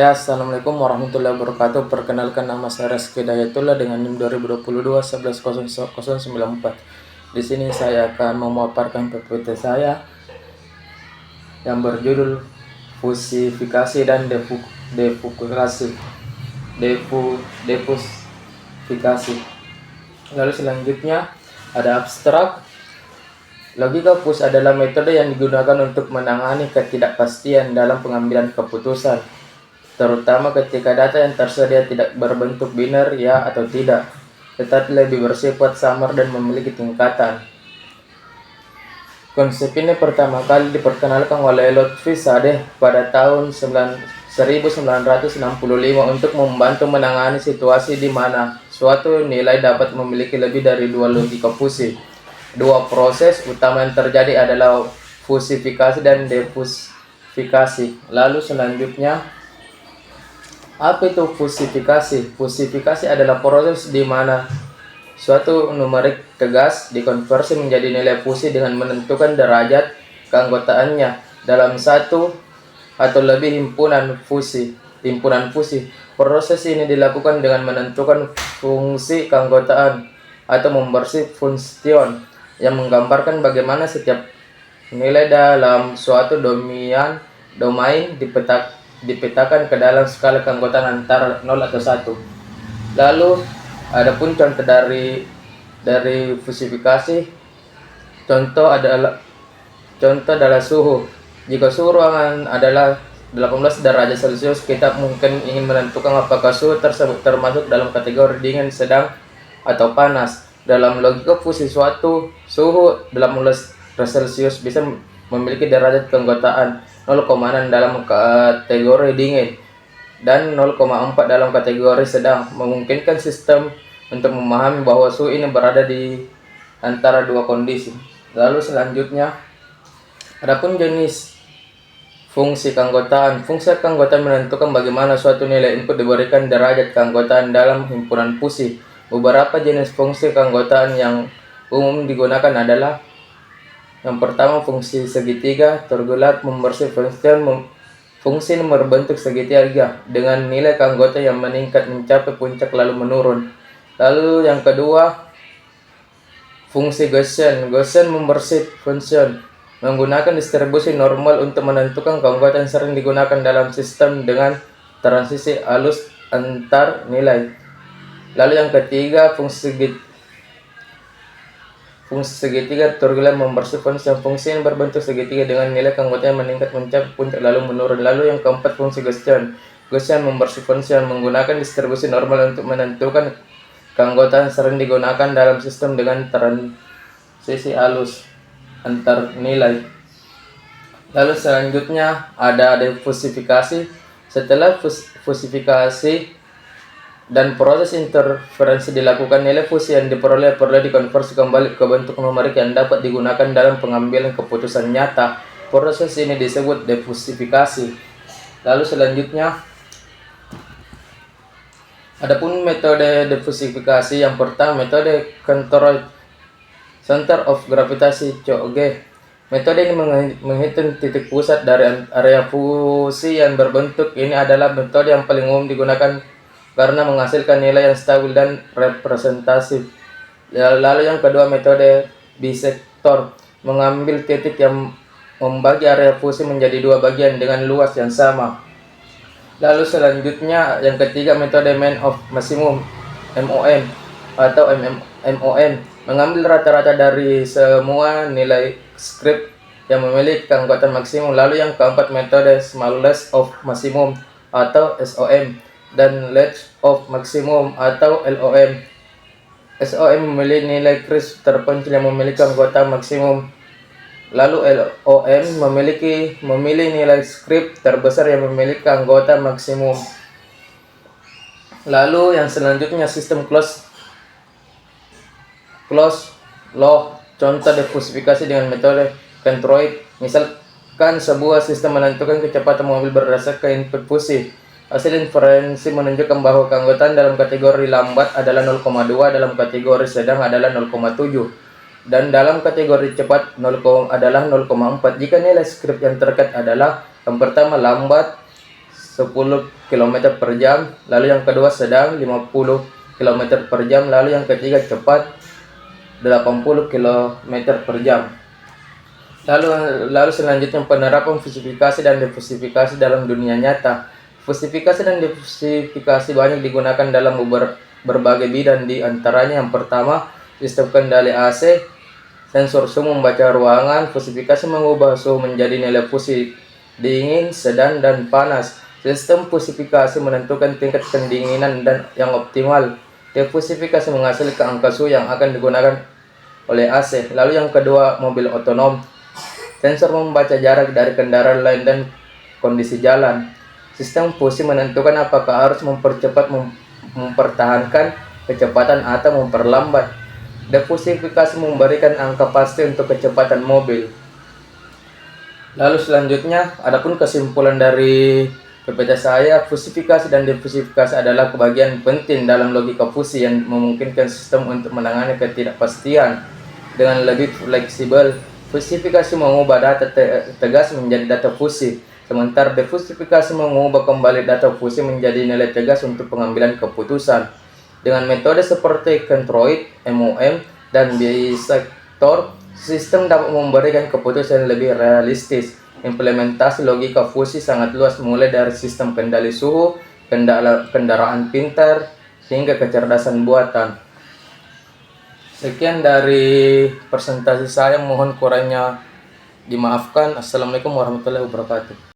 Ya, Assalamualaikum warahmatullahi wabarakatuh. Perkenalkan, nama saya Reski Dayatullah dengan NIM 2022 110094. Di sini saya akan memaparkan PPT saya yang berjudul fusifikasi dan defusifikasi. Lalu selanjutnya ada abstrak. Logika fus adalah metode yang digunakan untuk menangani ketidakpastian dalam pengambilan keputusan, terutama ketika data yang tersedia tidak berbentuk biner ya atau tidak, tetapi lebih bersifat samar dan memiliki tingkatan. Konsep ini pertama kali diperkenalkan oleh Lotfi Sadeh pada tahun 1965 untuk membantu menangani situasi di mana suatu nilai dapat memiliki lebih dari dua logika fusi. Dua proses utama yang terjadi adalah fusifikasi dan defusifikasi. Lalu selanjutnya, apa itu fusifikasi? Fusifikasi adalah proses di mana suatu numerik tegas dikonversi menjadi nilai fusi dengan menentukan derajat keanggotaannya dalam satu atau lebih himpunan fusi. Proses ini dilakukan dengan menentukan fungsi keanggotaan atau membersih function yang menggambarkan bagaimana setiap nilai dalam suatu domain dipetakan ke dalam skala keanggotaan antara 0 atau 1. Lalu adapun contoh dari fusifikasi, contoh adalah suhu. Jika suhu ruangan adalah 18 derajat Celcius, kita mungkin ingin menentukan apakah suhu tersebut termasuk dalam kategori dingin, sedang, atau panas. Dalam logika fusi, suatu suhu 18 Celcius bisa memiliki derajat keanggotaan 0,6 dalam kategori dingin dan 0,4 dalam kategori sedang, memungkinkan sistem untuk memahami bahwa suhu ini berada di antara dua kondisi. Lalu selanjutnya, adapun jenis fungsi keanggotaan. Fungsi keanggotaan menentukan bagaimana suatu nilai input diberikan derajat keanggotaan dalam himpunan fusi. Beberapa jenis fungsi keanggotaan yang umum digunakan adalah: yang pertama, fungsi segitiga, tergulat, membersih function. Fungsi ini berbentuk segitiga dengan nilai keanggotaan yang meningkat mencapai puncak lalu menurun. Lalu yang kedua, fungsi Gaussian. Gaussian membersih function menggunakan distribusi normal untuk menentukan keanggotaan, sering digunakan dalam sistem dengan transisi halus antar nilai. Lalu yang ketiga, fungsi segitiga tergulat membersih function. Fungsi yang berbentuk segitiga dengan nilai keanggotaan yang meningkat mencapai puncak lalu menurun. Lalu yang keempat, fungsi Gaussian. Gaussian membersih function menggunakan distribusi normal untuk menentukan keanggotaan, sering digunakan dalam sistem dengan transisi halus antar nilai. Lalu selanjutnya ada defusifikasi. Setelah fusifikasi dan proses interferensi dilakukan, nilai fusi yang diperoleh perlu dikonversi kembali ke bentuk numerik yang dapat digunakan dalam pengambilan keputusan nyata. Proses ini disebut defusifikasi. Lalu selanjutnya, adapun metode defusifikasi, yang pertama, metode Centroid, Center of Gravity (COG). Metode ini menghitung titik pusat dari area fusi yang berbentuk. Ini adalah metode yang paling umum digunakan karena menghasilkan nilai yang stabil dan representatif. Lalu yang kedua, metode bisektor, mengambil titik yang membagi area fusi menjadi dua bagian dengan luas yang sama. Lalu selanjutnya yang ketiga, metode mean of maximum (MOM) atau MOM, mengambil rata-rata dari semua nilai script yang memiliki keanggotaan maksimum. Lalu yang keempat, metode smallest of maximum atau SOM dan large of maximum atau LOM. SOM memilih nilai crisp terpencil yang memiliki anggota maksimum. Lalu LOM memilih nilai script terbesar yang memiliki anggota maksimum. Lalu yang selanjutnya, sistem closed loop. Contoh defusifikasi dengan metode Centroid. Misalkan sebuah sistem menentukan kecepatan mobil berdasarkan input fusi. Hasil inferensi menunjukkan bahwa keanggotaan dalam kategori lambat adalah 0,2, dalam kategori sedang adalah 0,7, dan dalam kategori cepat adalah 0,4. Jika nilai script yang terkait adalah yang pertama lambat 10 km per jam, lalu yang kedua sedang 50 km per jam, lalu yang ketiga cepat 80 km per jam. Lalu selanjutnya penerapan fusifikasi dan defusifikasi dalam dunia nyata. Fusifikasi dan defusifikasi banyak digunakan dalam berbagai bidang, di antaranya yang pertama sistem kendali AC. Sensor suhu membaca ruangan. Fusifikasi mengubah suhu menjadi nilai fusi dingin, sedang, dan panas. Sistem fusifikasi menentukan tingkat pendinginan dan yang optimal. Defusifikasi menghasilkan angka suhu yang akan digunakan oleh AC. Lalu yang kedua, mobil otonom. Sensor membaca jarak dari kendaraan lain dan kondisi jalan. Sistem fusi menentukan apakah harus mempercepat, mempertahankan kecepatan, atau memperlambat. Defusifikasi memberikan angka pasti untuk kecepatan mobil. Lalu selanjutnya, adapun kesimpulan dari PPT saya, fusifikasi dan defusifikasi adalah bagian penting dalam logika fusi yang memungkinkan sistem untuk menangani ketidakpastian dengan lebih fleksibel. Fusifikasi mengubah data tegas menjadi data fusi, sementara defusifikasi mengubah kembali data fusi menjadi nilai tegas untuk pengambilan keputusan. Dengan metode seperti Centroid, MOM, dan bisector, sistem dapat memberikan keputusan yang lebih realistis. Implementasi logika fusi sangat luas, mulai dari sistem kendali suhu, kendaraan pintar, hingga kecerdasan buatan. Sekian dari presentasi saya, mohon kurangnya dimaafkan. Assalamualaikum warahmatullahi wabarakatuh.